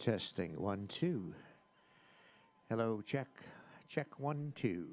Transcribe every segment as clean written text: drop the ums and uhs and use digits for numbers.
Testing 1 2. Hello, check. Check 1 2.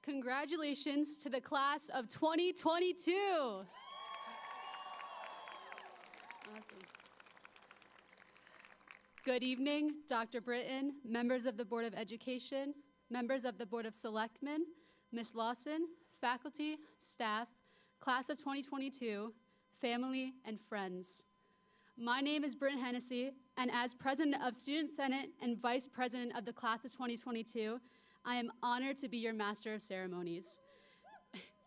Congratulations to the class of 2022. Awesome. Good evening, Dr. Britton, members of the Board of Education, members of the Board of Selectmen, Ms. Lawson, faculty, staff, class of 2022, family, and friends. My name is Britton Hennessy, and as President of Student Senate and Vice President of the class of 2022, I am honored to be your Master of Ceremonies.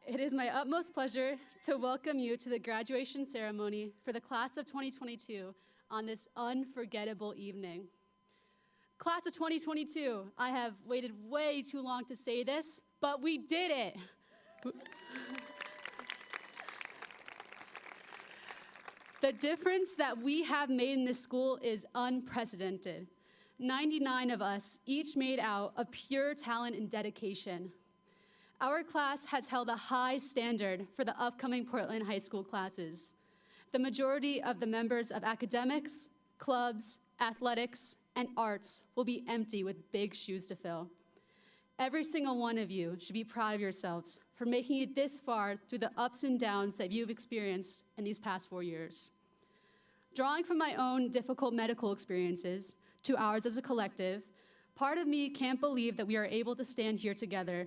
It is my utmost pleasure to welcome you to the graduation ceremony for the class of 2022 on this unforgettable evening. Class of 2022, I have waited way too long to say this, but we did it. The difference that we have made in this school is unprecedented. 99 of us, each made out of pure talent and dedication. Our class has held a high standard for the upcoming Portland High School classes. The majority of the members of academics, clubs, athletics, and arts will be empty with big shoes to fill. Every single one of you should be proud of yourselves for making it this far through the ups and downs that you've experienced in these past 4 years. Drawing from my own difficult medical experiences to ours as a collective, part of me can't believe that we are able to stand here together.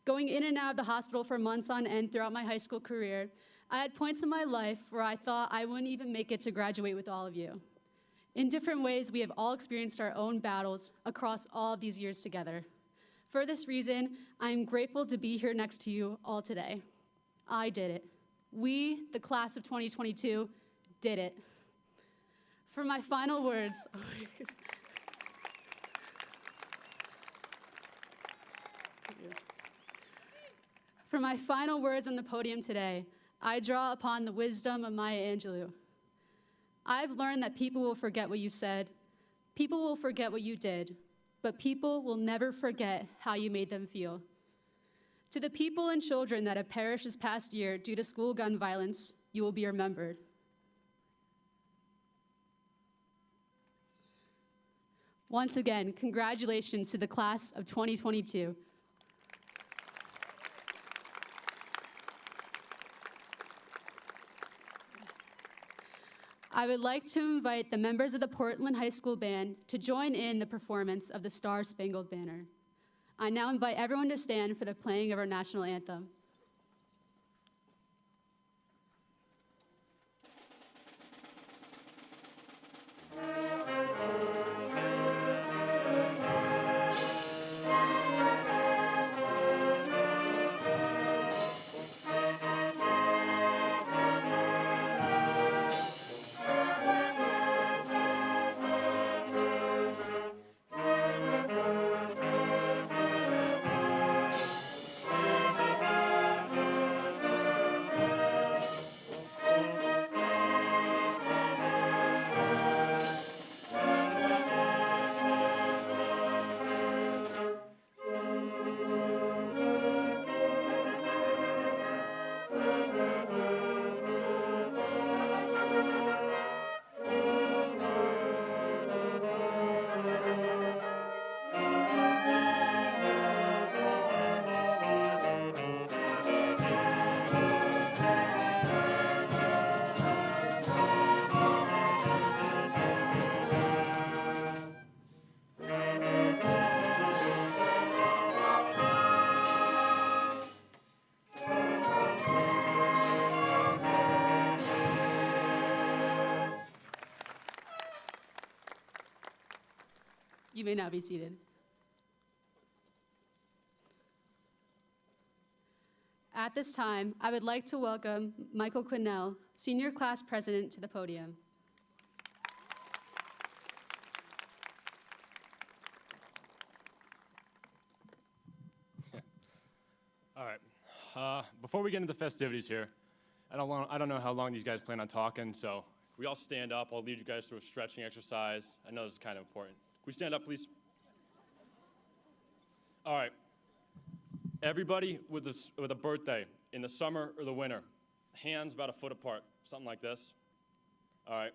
Going in and out of the hospital for months on end throughout my high school career, I had points in my life where I thought I wouldn't even make it to graduate with all of you. In different ways, we have all experienced our own battles across all of these years together. For this reason, I am grateful to be here next to you all today. I did it. We, the class of 2022, did it. For my final words, for my final words on the podium today, I draw upon the wisdom of Maya Angelou. I've learned that people will forget what you said, people will forget what you did, but people will never forget how you made them feel. To the people and children that have perished this past year due to school gun violence, you will be remembered. Once again, congratulations to the class of 2022. I would like to invite the members of the Portland High School Band to join in the performance of the Star-Spangled Banner. I now invite everyone to stand for the playing of our national anthem. You may now be seated. At this time, I would like to welcome Michael Quinnell, Senior Class President, to the podium. All right. Before we get into the festivities here, I don't know how long these guys plan on talking, so we all stand up. I'll lead you guys through a stretching exercise. I know this is kind of important. Can we stand up, please? All right. Everybody with a birthday in the summer or the winter, hands about a foot apart, something like this. All right.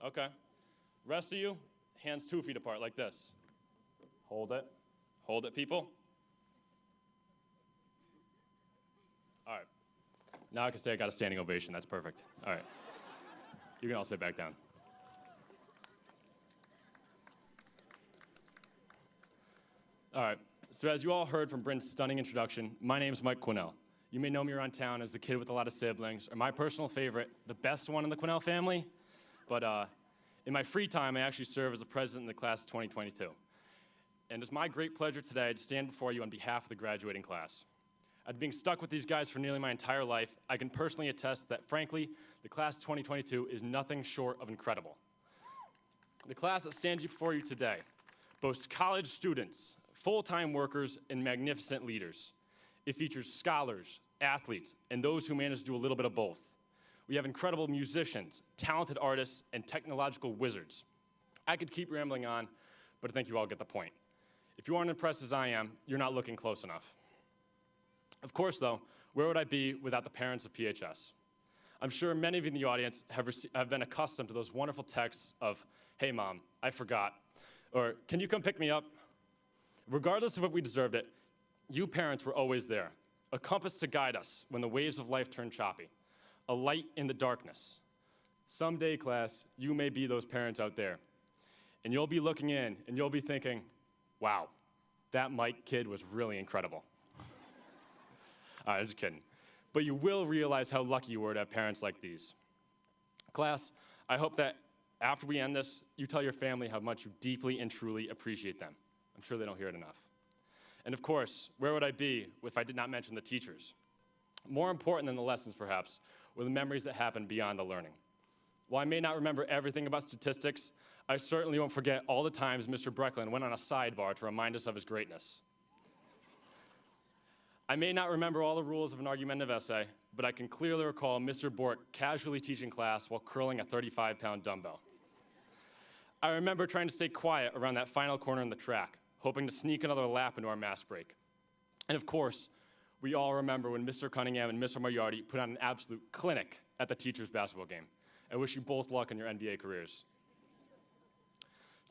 Okay. Rest of you, hands 2 feet apart, like this. Hold it. Hold it, people. Now I can say I got a standing ovation. That's perfect. All right. You can all sit back down. All right. So as you all heard from Bryn's stunning introduction, my name is Mike Quinnell. You may know me around town as the kid with a lot of siblings, or my personal favorite, the best one in the Quinnell family. But in my free time, I actually serve as the president of the class of 2022. And it's my great pleasure today to stand before you on behalf of the graduating class. After being stuck with these guys for nearly my entire life, I can personally attest that, frankly, the class of 2022 is nothing short of incredible. The class that stands before you today boasts college students, full-time workers, and magnificent leaders. It features scholars, athletes, and those who manage to do a little bit of both. We have incredible musicians, talented artists, and technological wizards. I could keep rambling on, but I think you all get the point. If you aren't impressed as I am, you're not looking close enough. Of course, though, where would I be without the parents of PHS? I'm sure many of you in the audience have been accustomed to those wonderful texts of, "Hey, Mom, I forgot," or "Can you come pick me up?" Regardless of if we deserved it, you parents were always there, a compass to guide us when the waves of life turn choppy, a light in the darkness. Someday, class, you may be those parents out there, and you'll be looking in, and you'll be thinking, "Wow, that Mike kid was really incredible." All right, I'm just kidding. But you will realize how lucky you were to have parents like these. Class, I hope that after we end this, you tell your family how much you deeply and truly appreciate them. I'm sure they don't hear it enough. And of course, where would I be if I did not mention the teachers? More important than the lessons, perhaps, were the memories that happened beyond the learning. While I may not remember everything about statistics, I certainly won't forget all the times Mr. Brecklin went on a sidebar to remind us of his greatness. I may not remember all the rules of an argumentative essay, but I can clearly recall Mr. Bork casually teaching class while curling a 35-pound dumbbell. I remember trying to stay quiet around that final corner in the track, hoping to sneak another lap into our mass break. And of course, we all remember when Mr. Cunningham and Mr. Moriarty put on an absolute clinic at the teachers' basketball game. I wish you both luck in your NBA careers.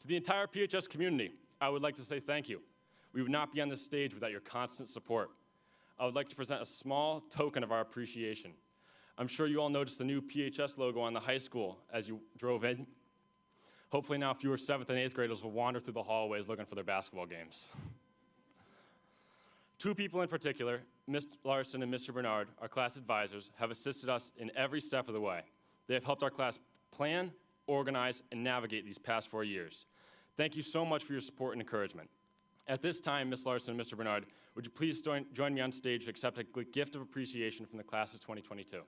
To the entire PHS community, I would like to say thank you. We would not be on this stage without your constant support. I would like to present a small token of our appreciation. I'm sure you all noticed the new PHS logo on the high school as you drove in. Hopefully now fewer 7th and 8th graders will wander through the hallways looking for their basketball games. Two people in particular, Ms. Larson and Mr. Bernard, our class advisors, have assisted us in every step of the way. They have helped our class plan, organize, and navigate these past 4 years. Thank you so much for your support and encouragement. At this time, Ms. Larson and Mr. Bernard, would you please join me on stage to accept a gift of appreciation from the class of 2022.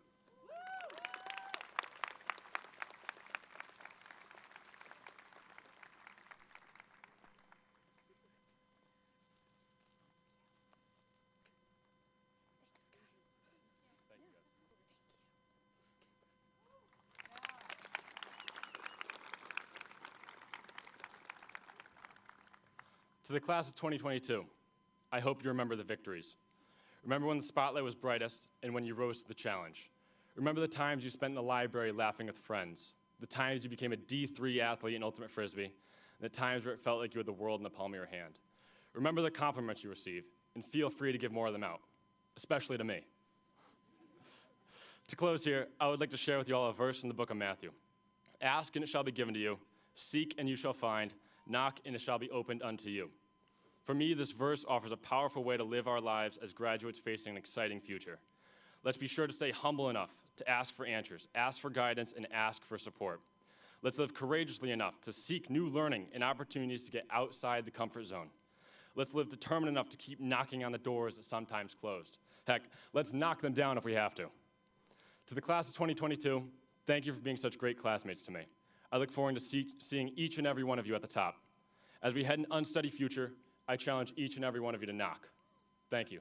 To the class of 2022, I hope you remember the victories. Remember when the spotlight was brightest and when you rose to the challenge. Remember the times you spent in the library laughing with friends, the times you became a D3 athlete in Ultimate Frisbee, and the times where it felt like you had the world in the palm of your hand. Remember the compliments you received, and feel free to give more of them out, especially to me. To close here, I would like to share with you all a verse from the book of Matthew. Ask and it shall be given to you, seek and you shall find, knock and it shall be opened unto you. For me, this verse offers a powerful way to live our lives as graduates facing an exciting future. Let's be sure to stay humble enough to ask for answers, ask for guidance, and ask for support. Let's live courageously enough to seek new learning and opportunities to get outside the comfort zone. Let's live determined enough to keep knocking on the doors that sometimes closed. Heck, let's knock them down if we have to. To the class of 2022, thank you for being such great classmates to me. I look forward to seeing each and every one of you at the top. As we head an unsteady future, I challenge each and every one of you to knock. Thank you.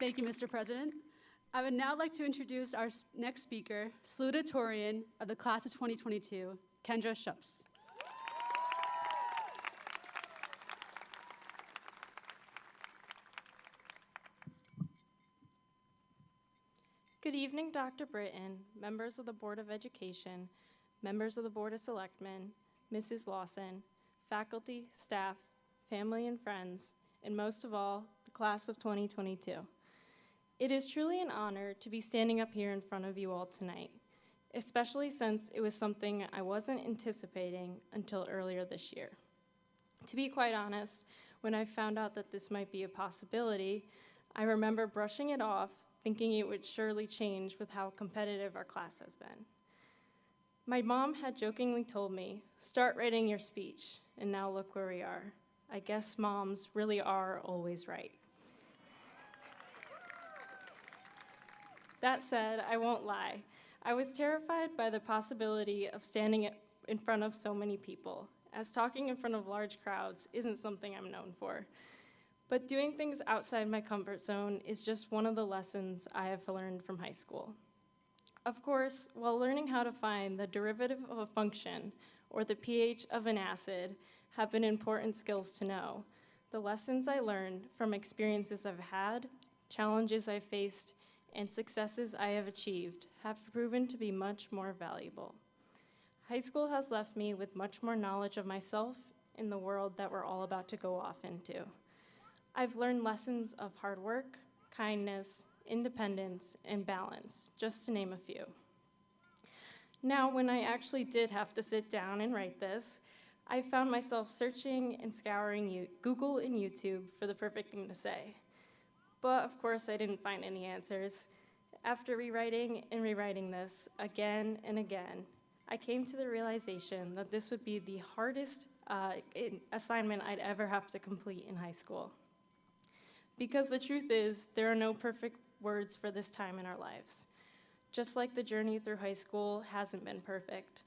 Thank you, Mr. President. I would now like to introduce our next speaker, Salutatorian of the class of 2022, Kendra Shups. Good evening, Dr. Britton, members of the Board of Education, members of the Board of Selectmen, Mrs. Lawson, faculty, staff, family, and friends, and most of all, the class of 2022. It is truly an honor to be standing up here in front of you all tonight, especially since it was something I wasn't anticipating until earlier this year. To be quite honest, when I found out that this might be a possibility, I remember brushing it off, thinking it would surely change with how competitive our class has been. My mom had jokingly told me, "Start writing your speech," and now look where we are. I guess moms really are always right. That said, I won't lie. I was terrified by the possibility of standing in front of so many people, as talking in front of large crowds isn't something I'm known for. But doing things outside my comfort zone is just one of the lessons I have learned from high school. Of course, while learning how to find the derivative of a function or the pH of an acid have been important skills to know, the lessons I learned from experiences I've had, challenges I've faced, and successes I have achieved have proven to be much more valuable. High school has left me with much more knowledge of myself and the world that we're all about to go off into. I've learned lessons of hard work, kindness, independence, and balance, just to name a few. Now, when I actually did have to sit down and write this, I found myself searching and scouring Google and YouTube for the perfect thing to say. But of course, I didn't find any answers. After rewriting and rewriting this again and again, I came to the realization that this would be the hardest assignment I'd ever have to complete in high school. Because the truth is, there are no perfect words for this time in our lives. Just like the journey through high school hasn't been perfect.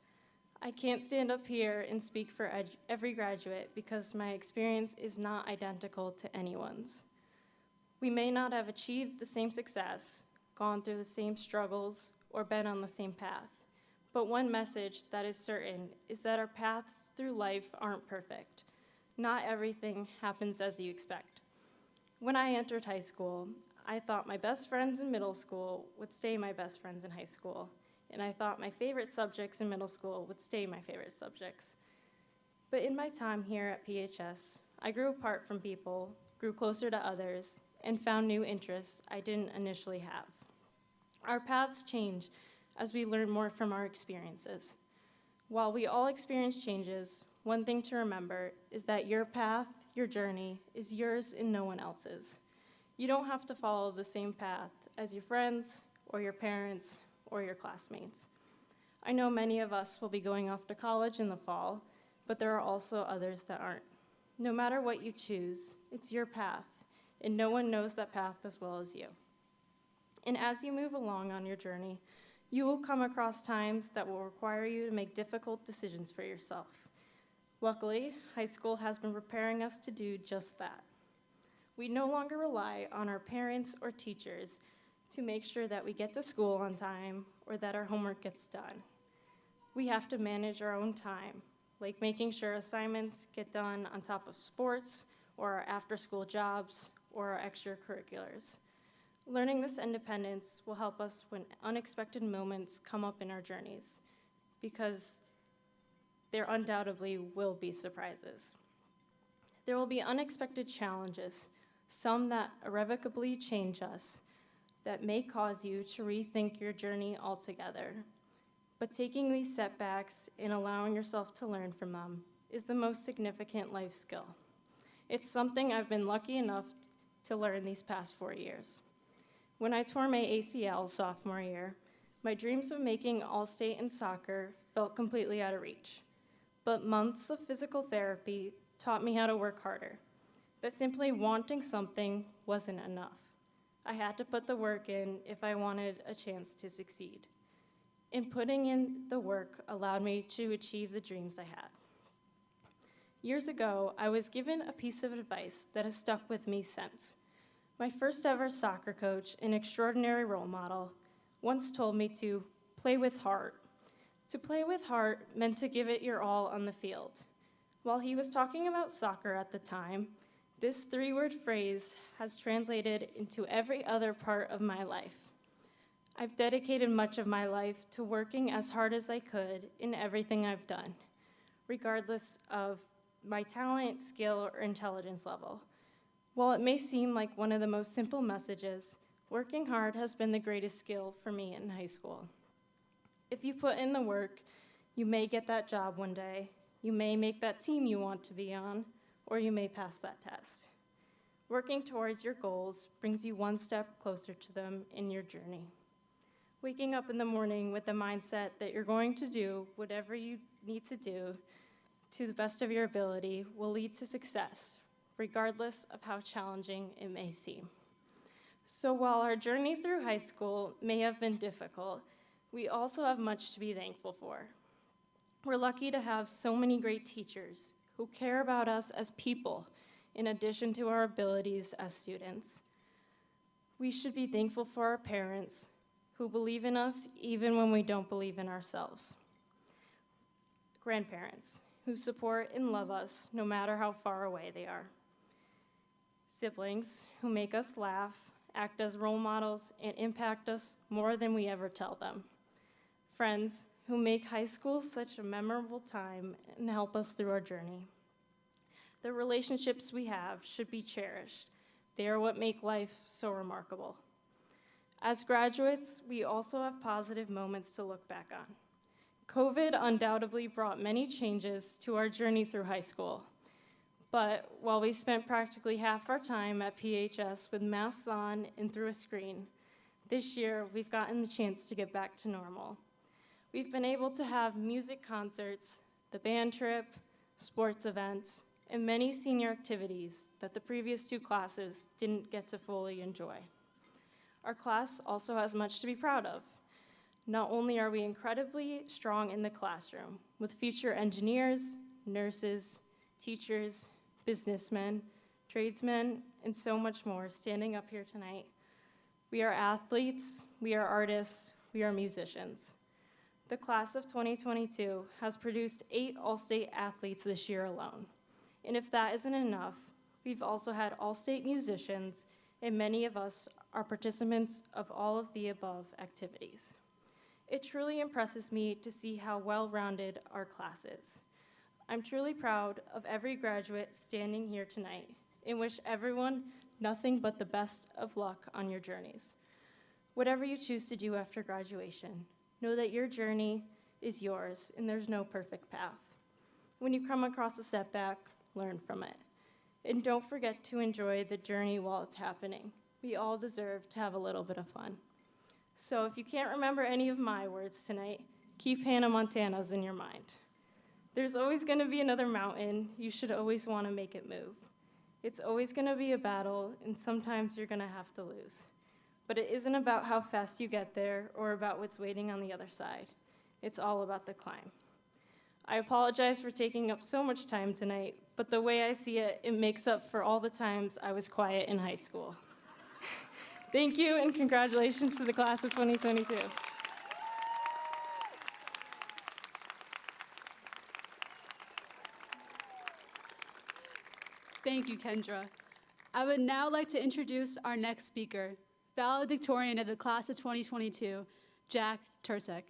I can't stand up here and speak for every graduate because my experience is not identical to anyone's. We may not have achieved the same success, gone through the same struggles, or been on the same path. But one message that is certain is that our paths through life aren't perfect. Not everything happens as you expect. When I entered high school, I thought my best friends in middle school would stay my best friends in high school, and I thought my favorite subjects in middle school would stay my favorite subjects. But in my time here at PHS, I grew apart from people, grew closer to others, and found new interests I didn't initially have. Our paths change as we learn more from our experiences. While we all experience changes, one thing to remember is that your path, your journey, is yours and no one else's. You don't have to follow the same path as your friends, or your parents, or your classmates. I know many of us will be going off to college in the fall, but there are also others that aren't. No matter what you choose, it's your path, and no one knows that path as well as you. And as you move along on your journey, you will come across times that will require you to make difficult decisions for yourself. Luckily, high school has been preparing us to do just that. We no longer rely on our parents or teachers to make sure that we get to school on time or that our homework gets done. We have to manage our own time, like making sure assignments get done on top of sports or our after-school jobs or our extracurriculars. Learning this independence will help us when unexpected moments come up in our journeys, because there undoubtedly will be surprises. There will be unexpected challenges, some that irrevocably change us, that may cause you to rethink your journey altogether. But taking these setbacks and allowing yourself to learn from them is the most significant life skill. It's something I've been lucky enough to learn these past 4 years. When I tore my ACL sophomore year, my dreams of making All-State in soccer felt completely out of reach. But months of physical therapy taught me how to work harder, that simply wanting something wasn't enough. I had to put the work in if I wanted a chance to succeed. And putting in the work allowed me to achieve the dreams I had. Years ago, I was given a piece of advice that has stuck with me since. My first ever soccer coach, an extraordinary role model, once told me to play with heart. To play with heart meant to give it your all on the field. While he was talking about soccer at the time, this 3-word phrase has translated into every other part of my life. I've dedicated much of my life to working as hard as I could in everything I've done, regardless of my talent, skill, or intelligence level. While it may seem like one of the most simple messages, working hard has been the greatest skill for me in high school. If you put in the work, you may get that job one day, you may make that team you want to be on, or you may pass that test. Working towards your goals brings you one step closer to them in your journey. Waking up in the morning with the mindset that you're going to do whatever you need to do to the best of your ability will lead to success, regardless of how challenging it may seem. So while our journey through high school may have been difficult, we also have much to be thankful for. We're lucky to have so many great teachers who care about us as people, in addition to our abilities as students. We should be thankful for our parents who believe in us even when we don't believe in ourselves. Grandparents who support and love us no matter how far away they are. Siblings who make us laugh, act as role models, and impact us more than we ever tell them. Friends who make high school such a memorable time and help us through our journey. The relationships we have should be cherished. They are what make life so remarkable. As graduates, we also have positive moments to look back on. COVID undoubtedly brought many changes to our journey through high school. But while we spent practically half our time at PHS with masks on and through a screen, this year we've gotten the chance to get back to normal. We've been able to have music concerts, the band trip, sports events, and many senior activities that the previous two classes didn't get to fully enjoy. Our class also has much to be proud of. Not only are we incredibly strong in the classroom, with future engineers, nurses, teachers, businessmen, tradesmen, and so much more standing up here tonight. We are athletes, we are artists, we are musicians. The class of 2022 has produced 8 All-State athletes this year alone. And if that isn't enough, we've also had All-State musicians, and many of us are participants of all of the above activities. It truly impresses me to see how well-rounded our class is. I'm truly proud of every graduate standing here tonight and wish everyone nothing but the best of luck on your journeys. Whatever you choose to do after graduation, know that your journey is yours and there's no perfect path. When you come across a setback, learn from it. And don't forget to enjoy the journey while it's happening. We all deserve to have a little bit of fun. So if you can't remember any of my words tonight, keep Hannah Montana's in your mind. There's always gonna be another mountain. You should always wanna make it move. It's always gonna be a battle, and sometimes you're gonna have to lose. But it isn't about how fast you get there or about what's waiting on the other side. It's all about the climb. I apologize for taking up so much time tonight, but the way I see it, it makes up for all the times I was quiet in high school. Thank you, and congratulations to the class of 2022. Thank you, Kendra. I would now like to introduce our next speaker, Valedictorian of the class of 2022, Jack Tursek.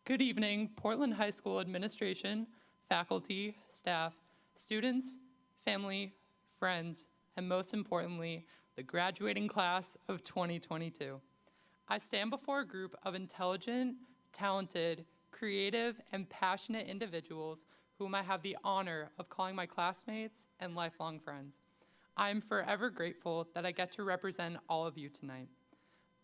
Good evening, Portland High School administration, faculty, staff, students, family, friends, and most importantly, the graduating class of 2022. I stand before a group of intelligent, talented, creative, and passionate individuals whom I have the honor of calling my classmates and lifelong friends. I am forever grateful that I get to represent all of you tonight.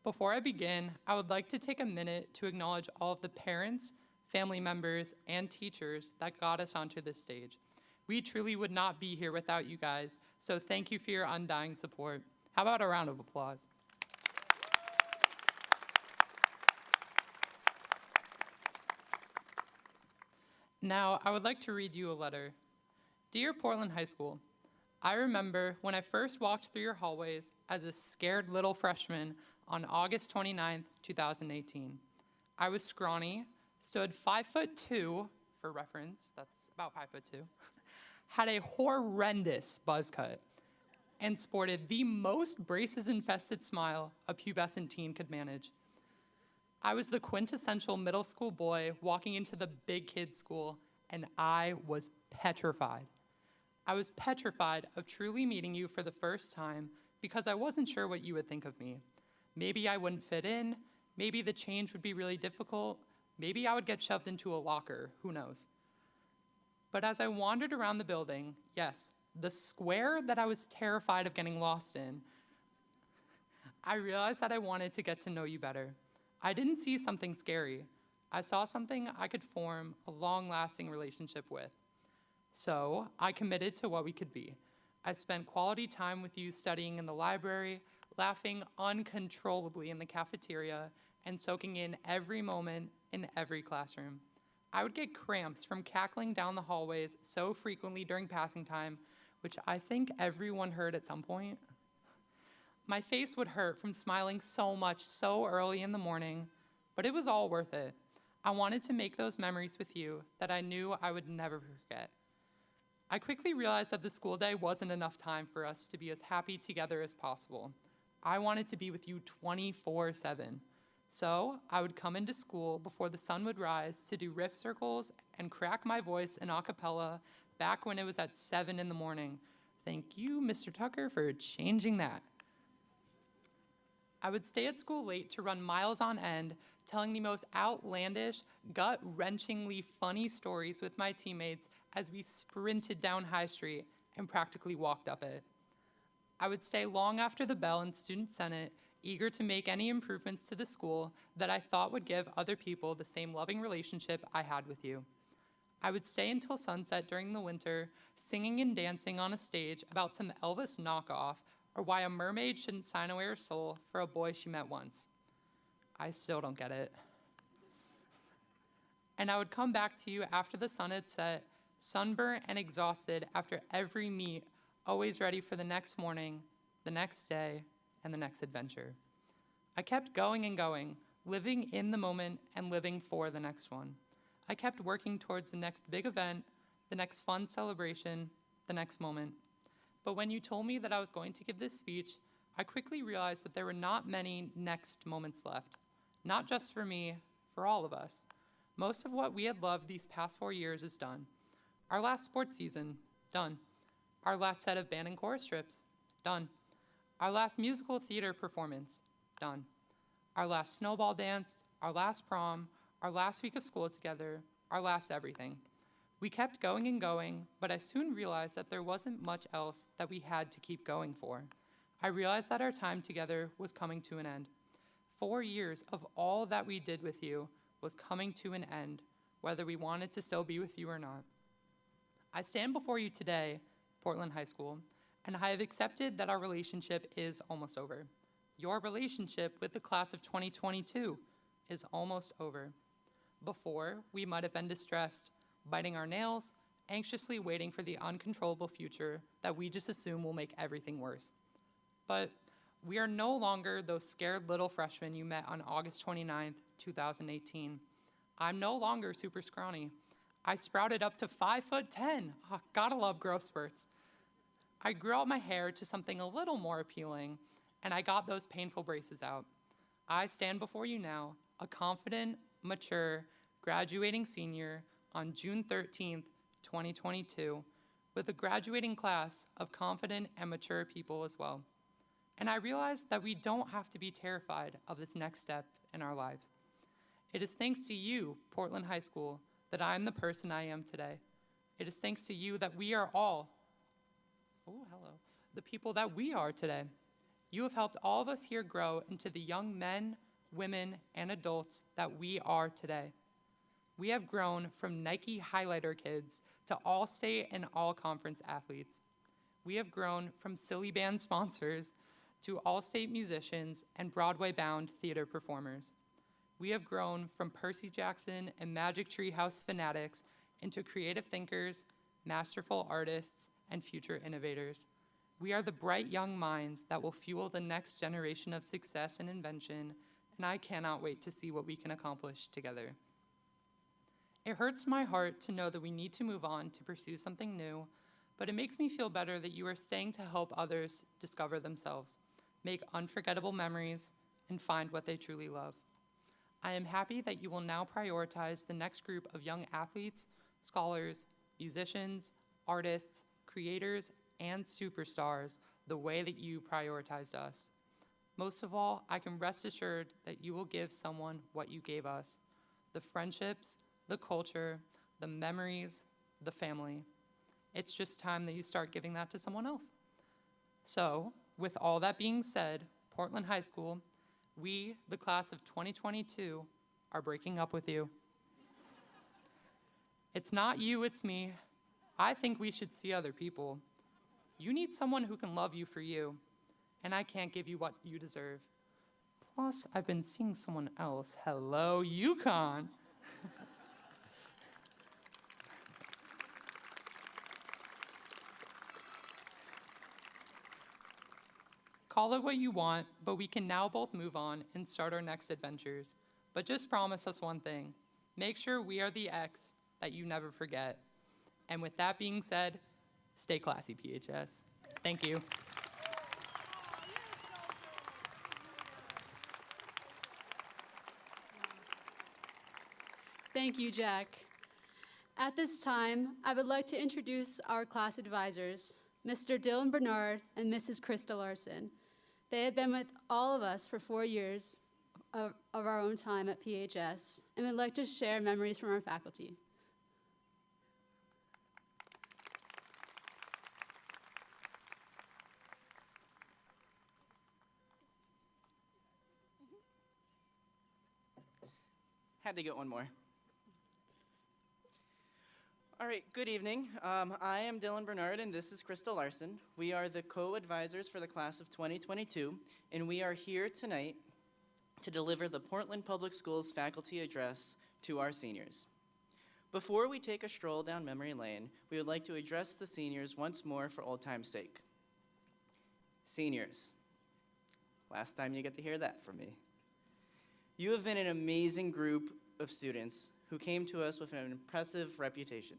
Before I begin, I would like to take a minute to acknowledge all of the parents, family members, and teachers that got us onto this stage. We truly would not be here without you guys, so thank you for your undying support. How about a round of applause? Now, I would like to read you a letter. Dear Portland High School, I remember when I first walked through your hallways as a scared little freshman on August 29th, 2018. I was scrawny, stood 5'2", for reference, that's about 5'2", had a horrendous buzz cut, and sported the most braces-infested smile a pubescent teen could manage. I was the quintessential middle school boy walking into the big kid school, and I was petrified. I was petrified of truly meeting you for the first time because I wasn't sure what you would think of me. Maybe I wouldn't fit in, maybe the change would be really difficult, maybe I would get shoved into a locker, who knows. But as I wandered around the building, yes, the square that I was terrified of getting lost in, I realized that I wanted to get to know you better. I didn't see something scary. I saw something I could form a long-lasting relationship with. So I committed to what we could be. I spent quality time with you studying in the library, laughing uncontrollably in the cafeteria, and soaking in every moment in every classroom. I would get cramps from cackling down the hallways so frequently during passing time, which I think everyone heard at some point. My face would hurt from smiling so much so early in the morning, but it was all worth it. I wanted to make those memories with you that I knew I would never forget. I quickly realized that the school day wasn't enough time for us to be as happy together as possible. I wanted to be with you 24/7. So I would come into school before the sun would rise to do riff circles and crack my voice in a cappella back when it was at 7 in the morning. Thank you, Mr. Tucker, for changing that. I would stay at school late to run miles on end, telling the most outlandish, gut-wrenchingly funny stories with my teammates as we sprinted down High Street and practically walked up it. I would stay long after the bell in Student Senate, eager to make any improvements to the school that I thought would give other people the same loving relationship I had with you. I would stay until sunset during the winter, singing and dancing on a stage about some Elvis knockoff or why a mermaid shouldn't sign away her soul for a boy she met once. I still don't get it. And I would come back to you after the sun had set, sunburnt and exhausted after every meet, always ready for the next morning, the next day, and the next adventure. I kept going and going, living in the moment and living for the next one. I kept working towards the next big event, the next fun celebration, the next moment. But when you told me that I was going to give this speech, I quickly realized that there were not many next moments left. Not just for me, for all of us. Most of what we had loved these past 4 years is done. Our last sports season, done. Our last set of band and chorus trips, done. Our last musical theater performance, done. Our last snowball dance, our last prom, our last week of school together, our last everything. We kept going and going, but I soon realized that there wasn't much else that we had to keep going for. I realized that our time together was coming to an end. 4 years of all that we did with you was coming to an end, whether we wanted to still be with you or not. I stand before you today, Portland High School, and I have accepted that our relationship is almost over. Your relationship with the class of 2022 is almost over. Before, we might have been distressed, biting our nails, anxiously waiting for the uncontrollable future that we just assume will make everything worse. But we are no longer those scared little freshmen you met on August 29th, 2018. I'm no longer super scrawny. I sprouted up to 5'10". Oh, gotta love growth spurts. I grew out my hair to something a little more appealing, and I got those painful braces out. I stand before you now, a confident, mature, graduating senior on June 13th, 2022, with a graduating class of confident and mature people as well. And I realized that we don't have to be terrified of this next step in our lives. It is thanks to you, Portland High School, that I am the person I am today. It is thanks to you that we are all, the people that we are today. You have helped all of us here grow into the young men, women, and adults that we are today. We have grown from Nike highlighter kids to all-state and all-conference athletes. We have grown from silly band sponsors to all-state musicians and Broadway-bound theater performers. We have grown from Percy Jackson and Magic Tree House fanatics into creative thinkers, masterful artists, and future innovators. We are the bright young minds that will fuel the next generation of success and invention, and I cannot wait to see what we can accomplish together. It hurts my heart to know that we need to move on to pursue something new, but it makes me feel better that you are staying to help others discover themselves, make unforgettable memories, and find what they truly love. I am happy that you will now prioritize the next group of young athletes, scholars, musicians, artists, creators, and superstars the way that you prioritized us. Most of all, I can rest assured that you will give someone what you gave us: the friendships, the culture, the memories, the family. It's just time that you start giving that to someone else. So, with all that being said, Portland High School, we, the class of 2022, are breaking up with you. It's not you, it's me. I think we should see other people. You need someone who can love you for you, and I can't give you what you deserve. Plus, I've been seeing someone else. Hello, UConn. Call it what you want, but we can now both move on and start our next adventures. But just promise us one thing. Make sure we are the X that you never forget. And with that being said, stay classy, PHS. Thank you. Thank you, Jack. At this time, I would like to introduce our class advisors, Mr. Dylan Bernard and Mrs. Krista Larson. They have been with all of us for 4 years of our own time at PHS, and would like to share memories from our faculty. Had to get one more. All right, good evening. I am Dylan Bernard, and this is Krista Larson. We are the co-advisors for the class of 2022, and we are here tonight to deliver the Portland Public Schools faculty address to our seniors. Before we take a stroll down memory lane, we would like to address the seniors once more for old time's sake. Seniors, last time you get to hear that from me. You have been an amazing group of students who came to us with an impressive reputation.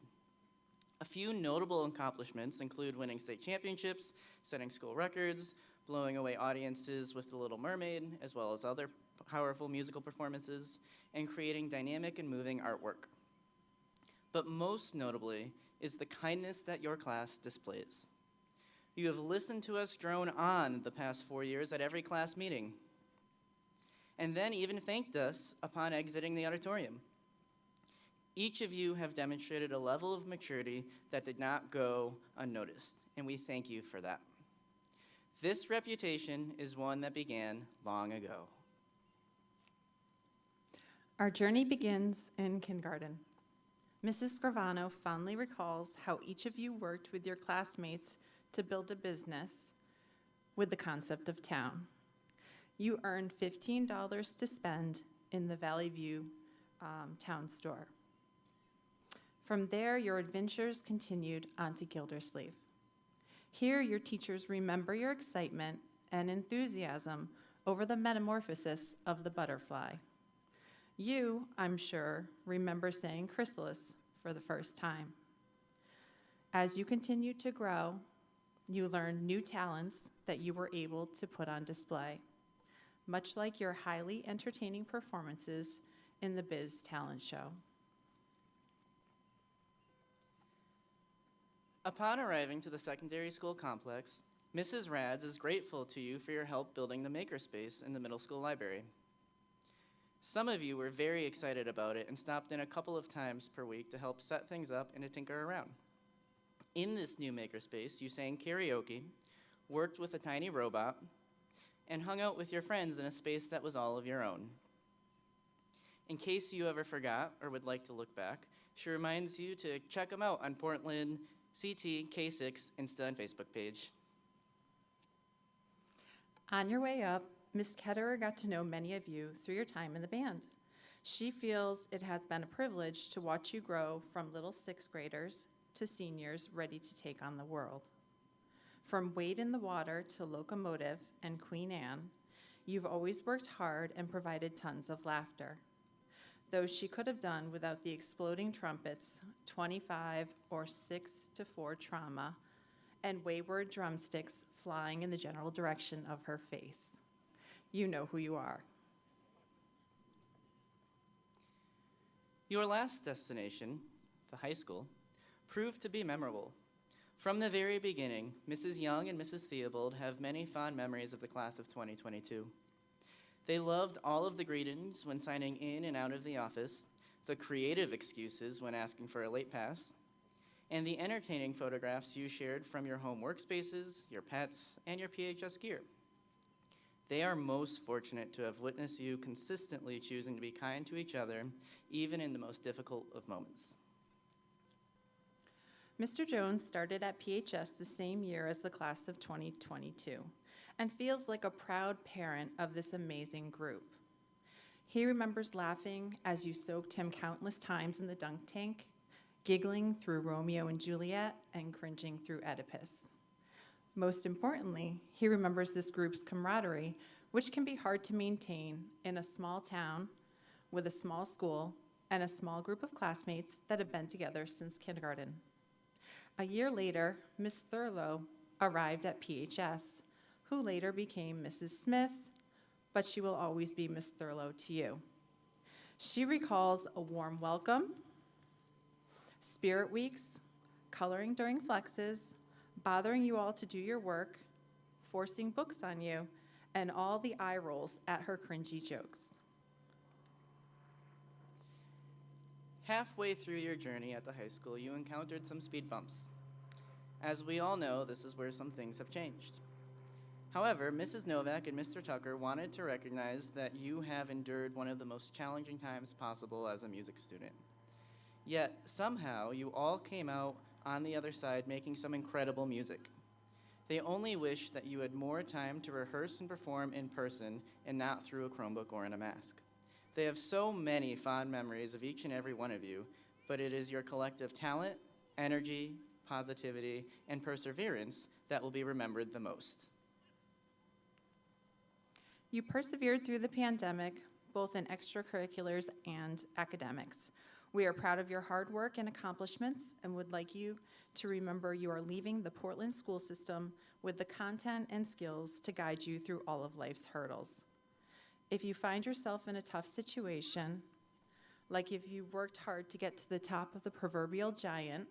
A few notable accomplishments include winning state championships, setting school records, blowing away audiences with The Little Mermaid, as well as other powerful musical performances, and creating dynamic and moving artwork. But most notably is the kindness that your class displays. You have listened to us drone on the past 4 years at every class meeting, and then even thanked us upon exiting the auditorium. Each of you have demonstrated a level of maturity that did not go unnoticed, and we thank you for that. This reputation is one that began long ago. Our journey begins in kindergarten. Mrs. Scrivano fondly recalls how each of you worked with your classmates to build a business with the concept of town. You earned $15 to spend in the Valley View town store. From there, your adventures continued onto Gildersleeve. Here, your teachers remember your excitement and enthusiasm over the metamorphosis of the butterfly. You, I'm sure, remember saying chrysalis for the first time. As you continued to grow, you learned new talents that you were able to put on display, much like your highly entertaining performances in the Biz Talent Show. Upon arriving to the secondary school complex, Mrs. Rads is grateful to you for your help building the makerspace in the middle school library. Some of you were very excited about it and stopped in a couple of times per week to help set things up and to tinker around. In this new makerspace, you sang karaoke, worked with a tiny robot, and hung out with your friends in a space that was all of your own. In case you ever forgot or would like to look back, she reminds you to check them out on Portland CT K6 Insta and Facebook page. On your way up, Ms. Ketterer got to know many of you through your time in the band. She feels it has been a privilege to watch you grow from little sixth graders to seniors ready to take on the world. From Wade in the Water to Locomotive and Queen Anne, you've always worked hard and provided tons of laughter. Though she could have done without the exploding trumpets, 25 or 6-4 trauma and wayward drumsticks flying in the general direction of her face. You know who you are. Your last destination, the high school, proved to be memorable. From the very beginning, Mrs. Young and Mrs. Theobald have many fond memories of the class of 2022. They loved all of the greetings when signing in and out of the office, the creative excuses when asking for a late pass, and the entertaining photographs you shared from your home workspaces, your pets, and your PHS gear. They are most fortunate to have witnessed you consistently choosing to be kind to each other, even in the most difficult of moments. Mr. Jones started at PHS the same year as the class of 2022 and feels like a proud parent of this amazing group. He remembers laughing as you soaked him countless times in the dunk tank, giggling through Romeo and Juliet, and cringing through Oedipus. Most importantly, he remembers this group's camaraderie, which can be hard to maintain in a small town with a small school and a small group of classmates that have been together since kindergarten. A year later, Miss Thurlow arrived at PHS, who later became Mrs. Smith, but she will always be Miss Thurlow to you. She recalls a warm welcome, spirit weeks, coloring during flexes, bothering you all to do your work, forcing books on you, and all the eye rolls at her cringy jokes. Halfway through your journey at the high school, you encountered some speed bumps. As we all know, this is where some things have changed. However, Mrs. Novak and Mr. Tucker wanted to recognize that you have endured one of the most challenging times possible as a music student. Yet, somehow, you all came out on the other side making some incredible music. They only wish that you had more time to rehearse and perform in person and not through a Chromebook or in a mask. They have so many fond memories of each and every one of you, but it is your collective talent, energy, positivity, and perseverance that will be remembered the most. You persevered through the pandemic, both in extracurriculars and academics. We are proud of your hard work and accomplishments and would like you to remember you are leaving the Portland school system with the content and skills to guide you through all of life's hurdles. If you find yourself in a tough situation, like if you've worked hard to get to the top of the proverbial giant,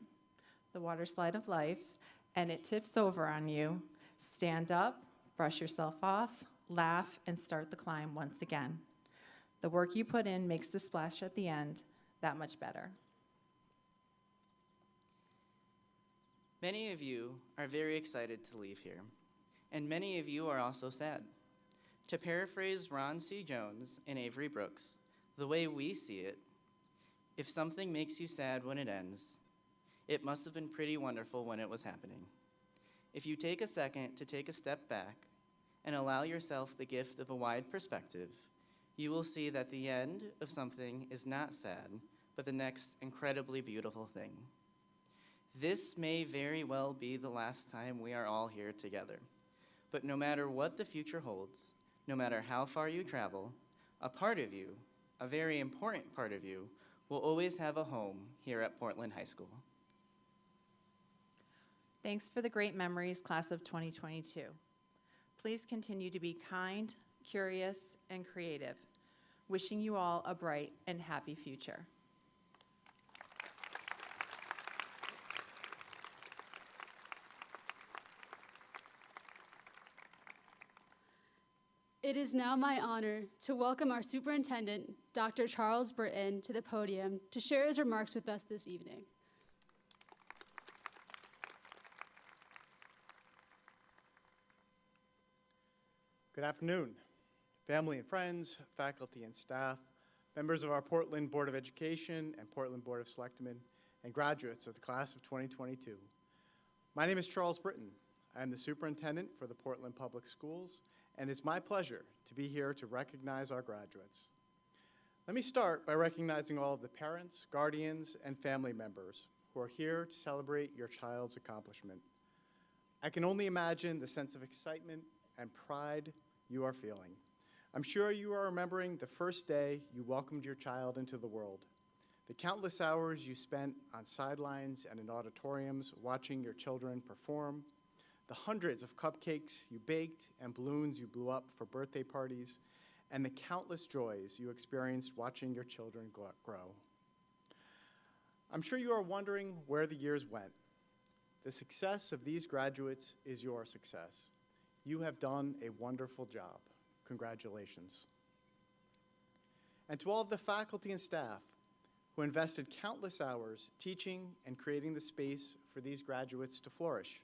the water slide of life, and it tips over on you, stand up, brush yourself off, laugh, and start the climb once again. The work you put in makes the splash at the end that much better. Many of you are very excited to leave here, and many of you are also sad. To paraphrase Ron C. Jones and Avery Brooks, the way we see it, if something makes you sad when it ends, it must have been pretty wonderful when it was happening. If you take a second to take a step back and allow yourself the gift of a wide perspective, you will see that the end of something is not sad, but the next incredibly beautiful thing. This may very well be the last time we are all here together, but no matter what the future holds, no matter how far you travel, a part of you, a very important part of you, will always have a home here at Portland High School. Thanks for the great memories, class of 2022. Please continue to be kind, curious, and creative. Wishing you all a bright and happy future. It is now my honor to welcome our superintendent, Dr. Charles Britton, to the podium to share his remarks with us this evening. Good afternoon, family and friends, faculty and staff, members of our Portland Board of Education and Portland Board of Selectmen, and graduates of the class of 2022. My name is Charles Britton. I am the superintendent for the Portland Public Schools, and it's my pleasure to be here to recognize our graduates. Let me start by recognizing all of the parents, guardians, and family members who are here to celebrate your child's accomplishment. I can only imagine the sense of excitement and pride you are feeling. I'm sure you are remembering the first day you welcomed your child into the world, the countless hours you spent on sidelines and in auditoriums watching your children perform, the hundreds of cupcakes you baked and balloons you blew up for birthday parties, and the countless joys you experienced watching your children grow. I'm sure you are wondering where the years went. The success of these graduates is your success. You have done a wonderful job. Congratulations. And to all of the faculty and staff who invested countless hours teaching and creating the space for these graduates to flourish.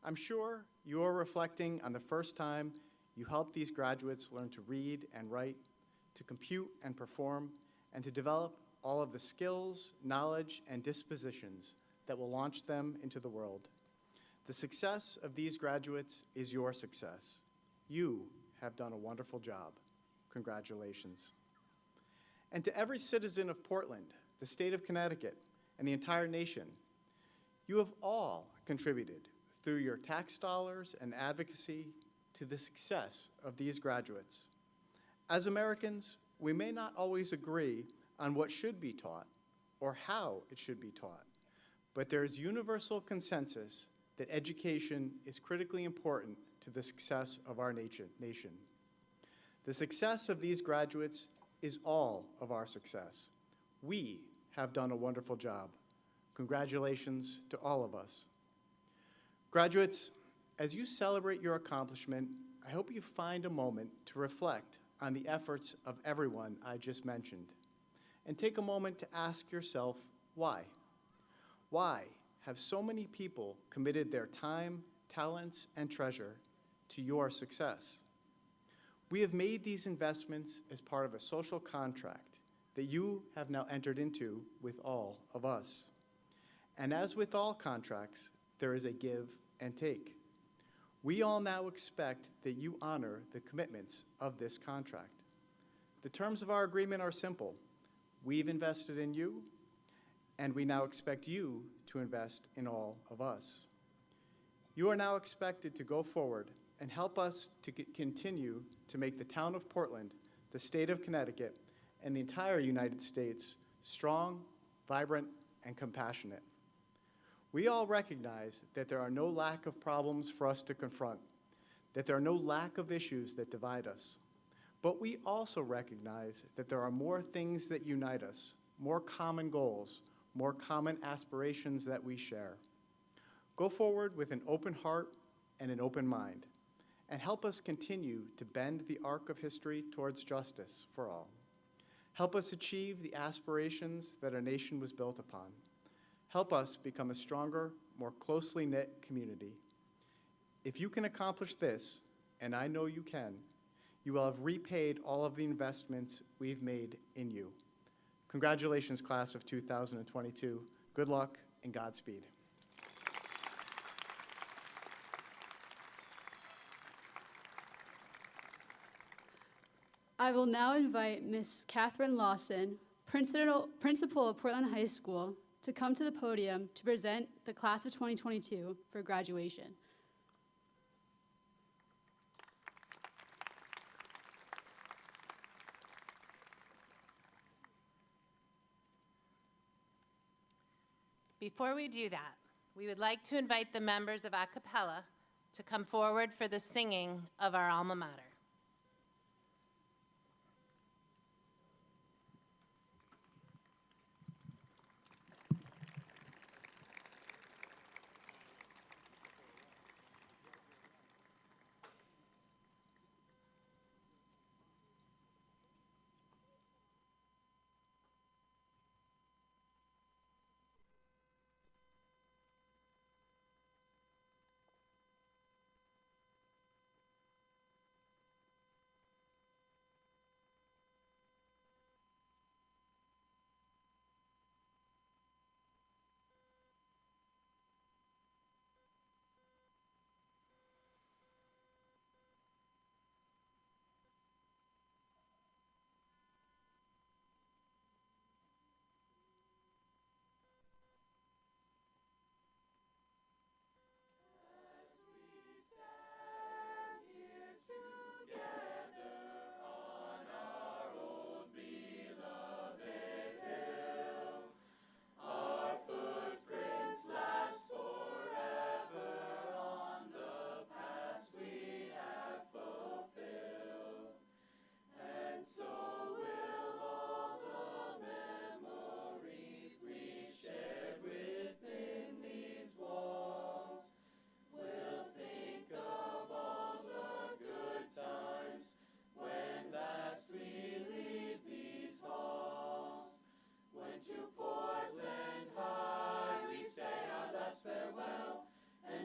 I'm sure you are reflecting on the first time you helped these graduates learn to read and write, to compute and perform, and to develop all of the skills, knowledge, and dispositions that will launch them into the world. The success of these graduates is your success. You have done a wonderful job. Congratulations. And to every citizen of Portland, the state of Connecticut, and the entire nation, you have all contributed through your tax dollars and advocacy to the success of these graduates. As Americans, we may not always agree on what should be taught or how it should be taught, but there is universal consensus that education is critically important to the success of our nation. The success of these graduates is all of our success. We have done a wonderful job. Congratulations to all of us. Graduates, as you celebrate your accomplishment, I hope you find a moment to reflect on the efforts of everyone I just mentioned, and take a moment to ask yourself, why? Why have so many people committed their time, talents, and treasure to your success? We have made these investments as part of a social contract that you have now entered into with all of us. And as with all contracts, there is a give and take. We all now expect that you honor the commitments of this contract. The terms of our agreement are simple. We've invested in you, and we now expect you to invest in all of us. You are now expected to go forward and help us to continue to make the town of Portland, the state of Connecticut, and the entire United States strong, vibrant, and compassionate. We all recognize that there are no lack of problems for us to confront, that there are no lack of issues that divide us. But we also recognize that there are more things that unite us, more common goals, more common aspirations that we share. Go forward with an open heart and an open mind, and help us continue to bend the arc of history towards justice for all. Help us achieve the aspirations that our nation was built upon. Help us become a stronger, more closely knit community. If you can accomplish this, and I know you can, you will have repaid all of the investments we've made in you. Congratulations, class of 2022. Good luck and Godspeed. I will now invite Ms. Catherine Lawson, principal of Portland High School, to come to the podium to present the class of 2022 for graduation. Before we do that, we would like to invite the members of a cappella to come forward for the singing of our alma mater.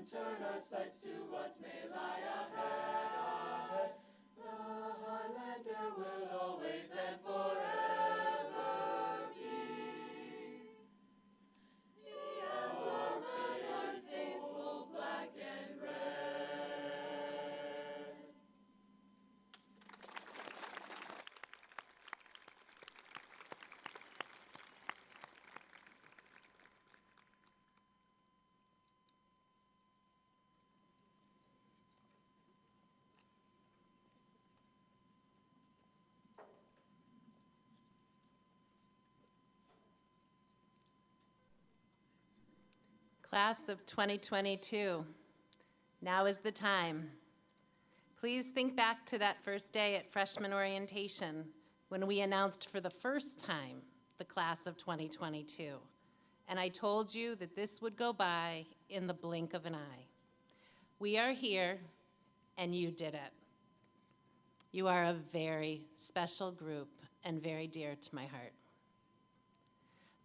turn our sights to what may lie ahead. The Highlander will always and forever be the emblem of our faithful black and red. Class of 2022, now is the time. Please think back to that first day at freshman orientation when we announced for the first time the class of 2022. And I told you that this would go by in the blink of an eye. We are here, and you did it. You are a very special group and very dear to my heart.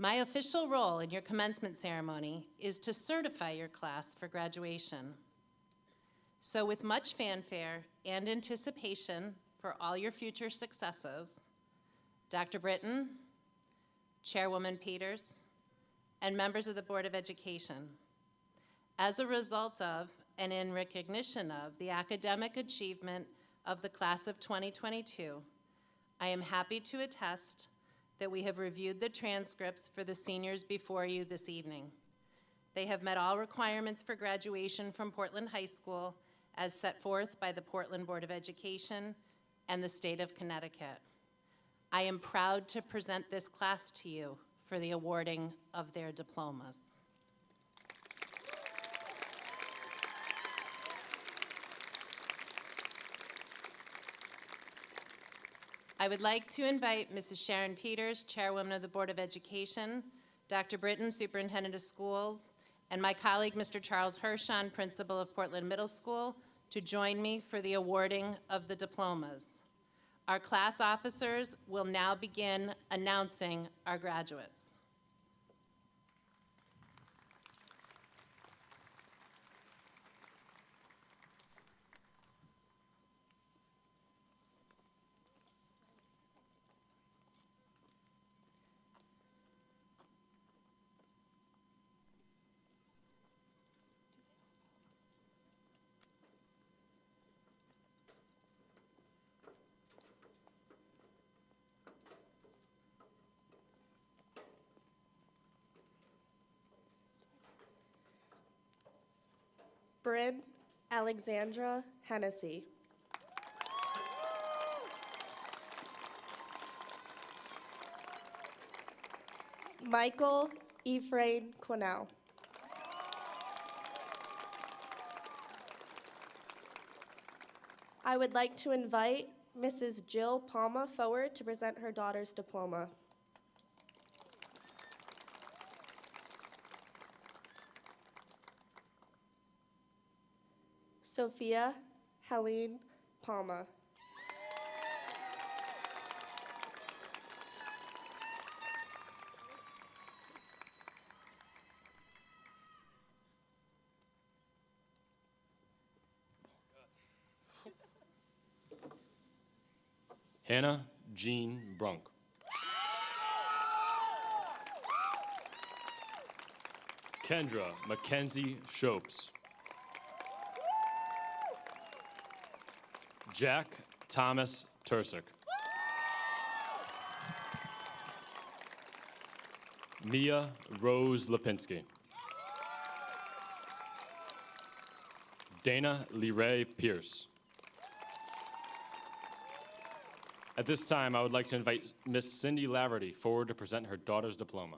My official role in your commencement ceremony is to certify your class for graduation. So with much fanfare and anticipation for all your future successes, Dr. Britton, Chairwoman Peters, and members of the Board of Education, as a result of and in recognition of the academic achievement of the class of 2022, I am happy to attest that we have reviewed the transcripts for the seniors before you this evening. They have met all requirements for graduation from Portland High School as set forth by the Portland Board of Education and the state of Connecticut. I am proud to present this class to you for the awarding of their diplomas. I would like to invite Mrs. Sharon Peters, Chairwoman of the Board of Education, Dr. Britton, Superintendent of Schools, and my colleague, Mr. Charles Hershon, Principal of Portland Middle School, to join me for the awarding of the diplomas. Our class officers will now begin announcing our graduates. Bryn Alexandra Hennessy. Michael Ephraim Quinnell. I would like to invite Mrs. Jill Palma forward to present her daughter's diploma. Sophia Helene Palma. Hannah Jean Brunk. Kendra Mackenzie Shopes. Jack Thomas Tursick. Mia Rose Lipinski. Dana Lee Pierce. At this time, I would like to invite Miss Cindy Laverty forward to present her daughter's diploma.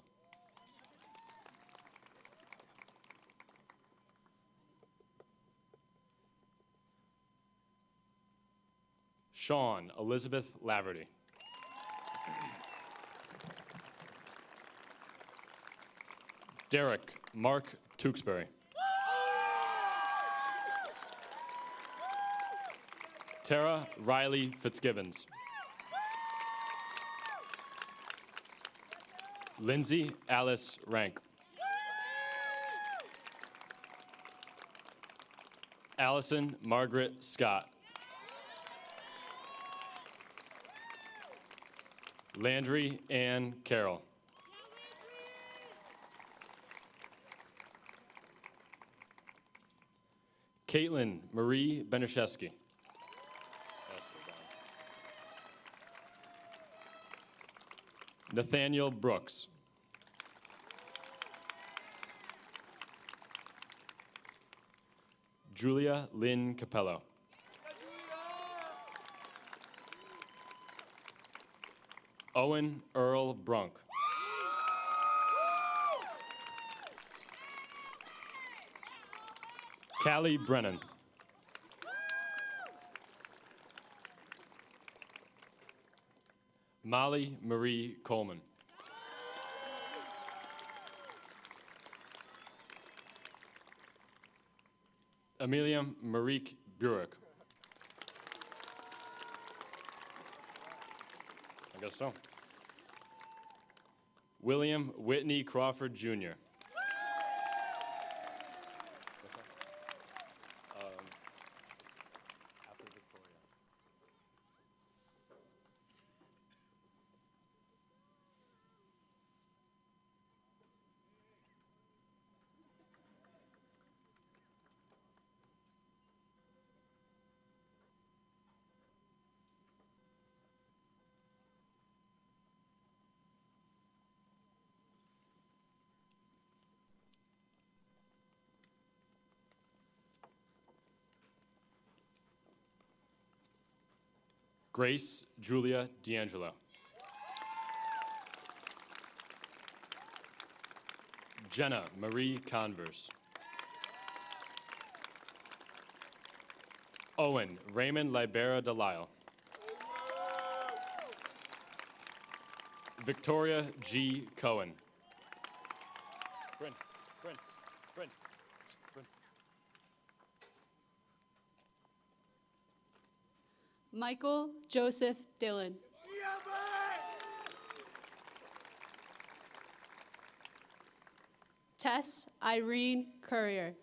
Sean Elizabeth Laverty. Derek Mark Tewksbury. Tara Riley Fitzgibbons. Lindsay Alice Rank. Allison Margaret Scott. Landry Ann Carroll. Caitlin Marie Benuszewski. Nathaniel Brooks. Julia Lynn Capello. Owen Earl Brunk. Callie Brennan. Molly Marie Coleman. Amelia Marique Burek. I guess so. William Whitney Crawford, Jr. Grace Julia D'Angelo. Jenna Marie Converse. Owen Raymond Libera Delisle. Victoria G. Cohen. Bryn. Michael Joseph Dillon. Tess Irene Courier.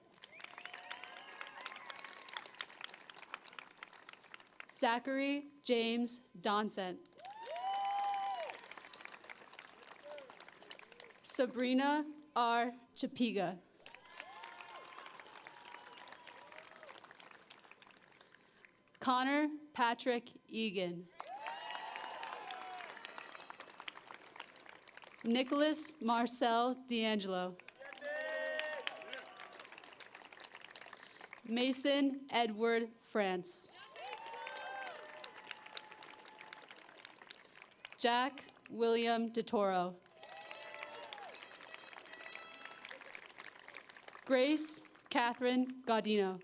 Zachary James Donson. Sabrina R. Chapiga. Connor Patrick Egan. Nicholas Marcel D'Angelo. Mason Edward France. Jack William DeToro. Grace Catherine Gaudino.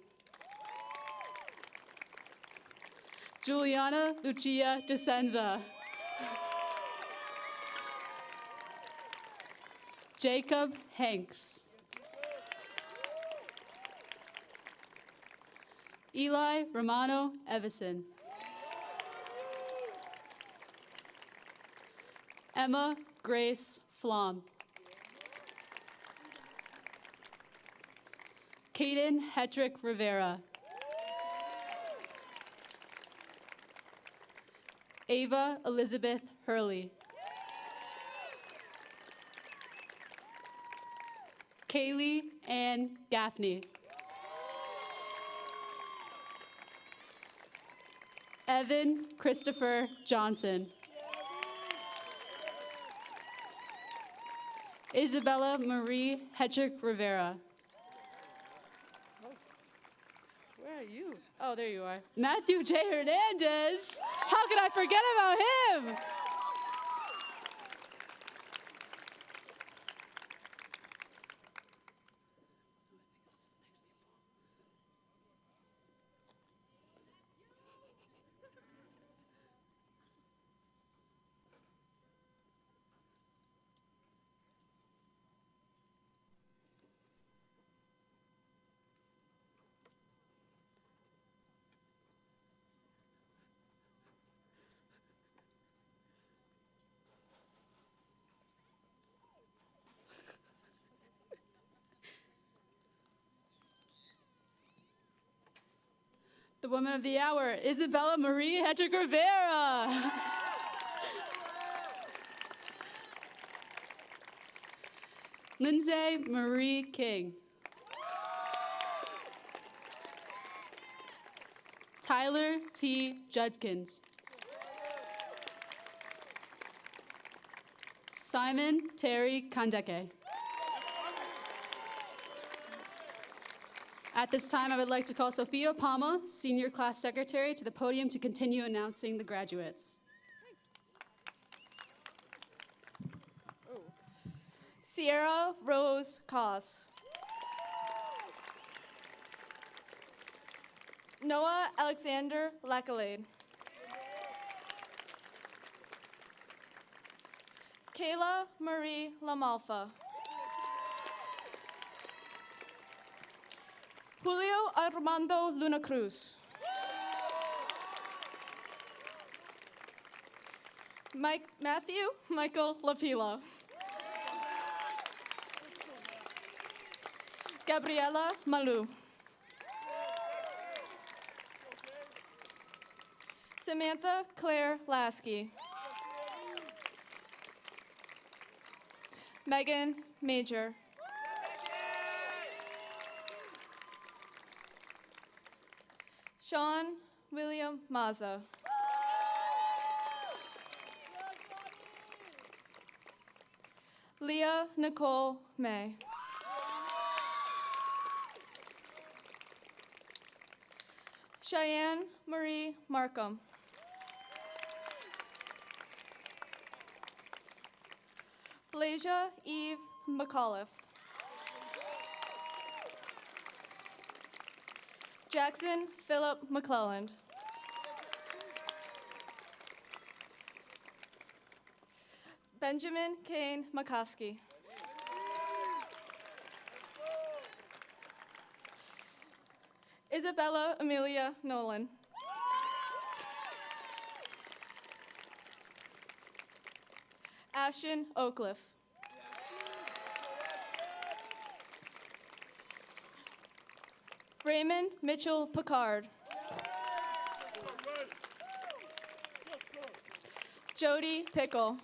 Juliana Lucia DeSenza. Jacob Hanks. Eli Romano Evison. Emma Grace Flom. Caden Hetrick Rivera. Ava Elizabeth Hurley. Kaylee Ann Gaffney. Evan Christopher Johnson. Isabella Marie Hetrick Rivera. Where are you? Oh, there you are. Matthew J. Hernandez. How could I forget about him? The woman of the hour, Isabella Marie Hedrick Rivera. Lindsay Marie King. Tyler T. Judkins. Simon Terry Kandeke. At this time, I would like to call Sophia Palma, Senior Class Secretary, to the podium to continue announcing the graduates. Sierra Rose Koss. Noah Alexander Lacalade. Kayla Marie Lamalfa. Julio Armando Luna Cruz. Matthew Michael Lapila. Gabriela Malou. Samantha Claire Lasky. Megan Major. Sean William Maza. Leah Nicole May. Cheyenne Marie Markham. Blasia Eve McAuliffe. Jackson Philip McClelland. Benjamin Kane McCoskey. Isabella Amelia Nolan. Ashton Oakliff. Raymond Mitchell Picard. Jody Pickle.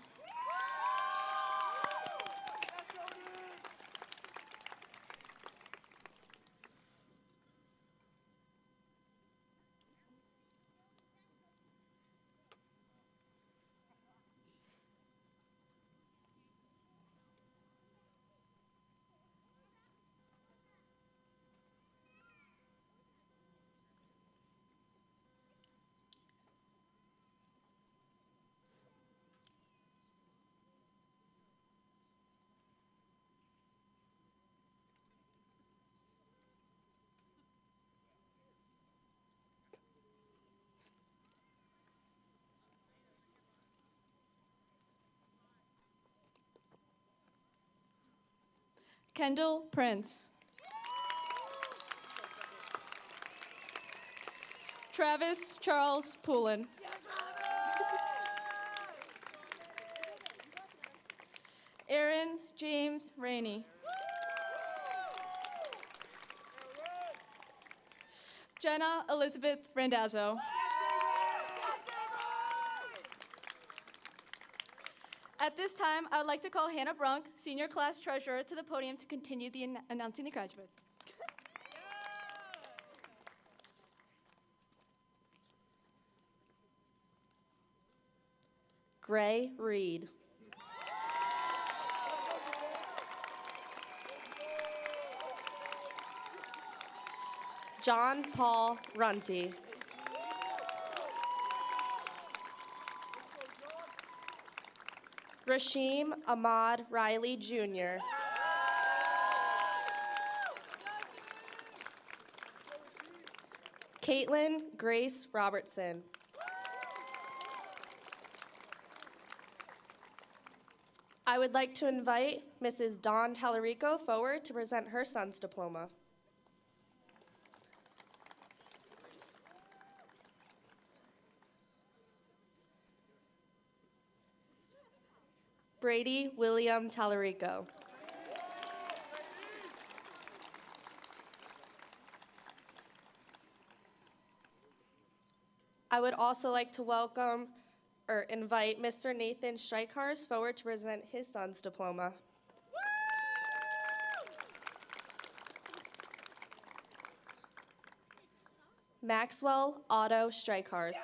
Kendall Prince. Travis Charles Poulin. Aaron James Rainey. Jenna Elizabeth Randazzo. At this time, I would like to call Hannah Brunk, Senior Class Treasurer, to the podium to continue announcing the graduates. Gray Reed. John Paul Runty. Rasheem Ahmad Riley Jr. Caitlin Grace Robertson. I would like to invite Mrs. Dawn Tallarico forward to present her son's diploma. Brady William Tallarico. I would also like to invite Mr. Nathan Streichars forward to present his son's diploma. Maxwell Otto Streichars.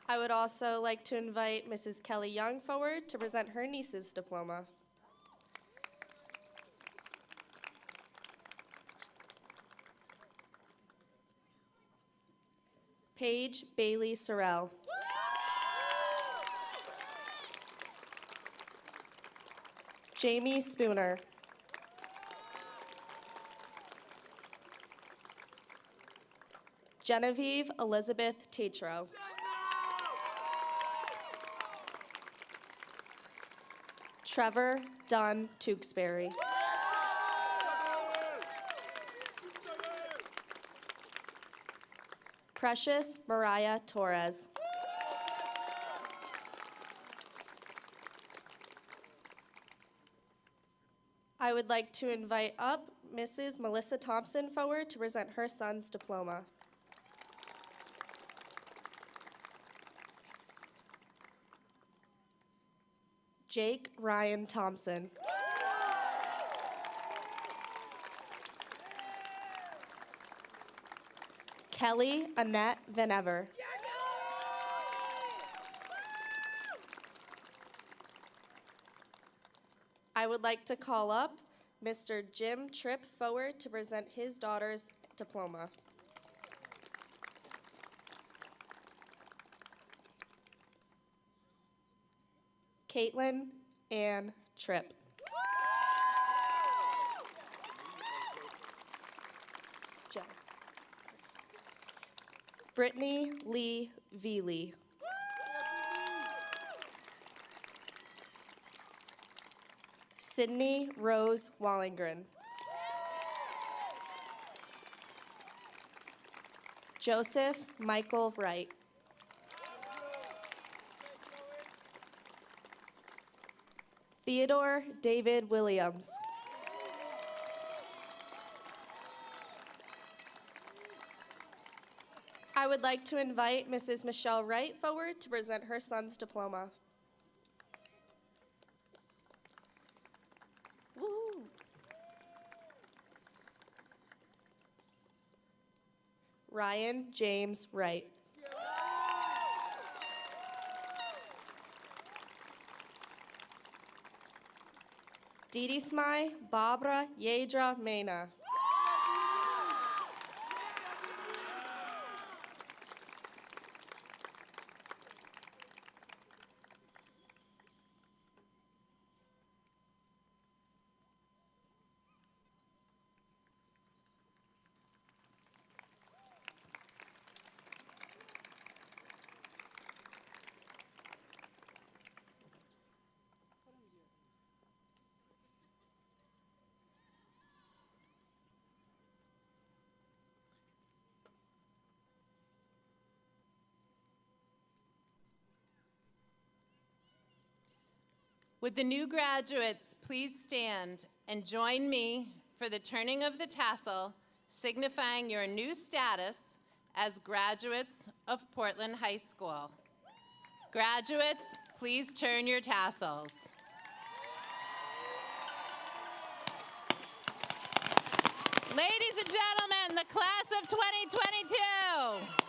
I would also like to invite Mrs. Kelly Young forward to present her niece's diploma. Paige Bailey Sorrell. Jamie Spooner. Genevieve Elizabeth Tatro. Trevor Dunn Tewksbury. Precious Mariah Torres. I would like to invite up Mrs. Melissa Thompson forward to present her son's diploma. Jake Ryan Thompson. Kelly Annette Van Ever. I would like to call up Mr. Jim Tripp forward to present his daughter's diploma. Caitlin Ann Tripp. Jen. Brittany Lee Veely. Sydney Rose Wallingren. Joseph Michael Wright. Theodore David Williams. I would like to invite Mrs. Michelle Wright forward to present her son's diploma. Woo. Ryan James Wright. Didi Smai Barbara Yedra Mena. Would the new graduates please stand and join me for the turning of the tassel, signifying your new status as graduates of Portland High School. Graduates, please turn your tassels. Ladies and gentlemen, the class of 2022.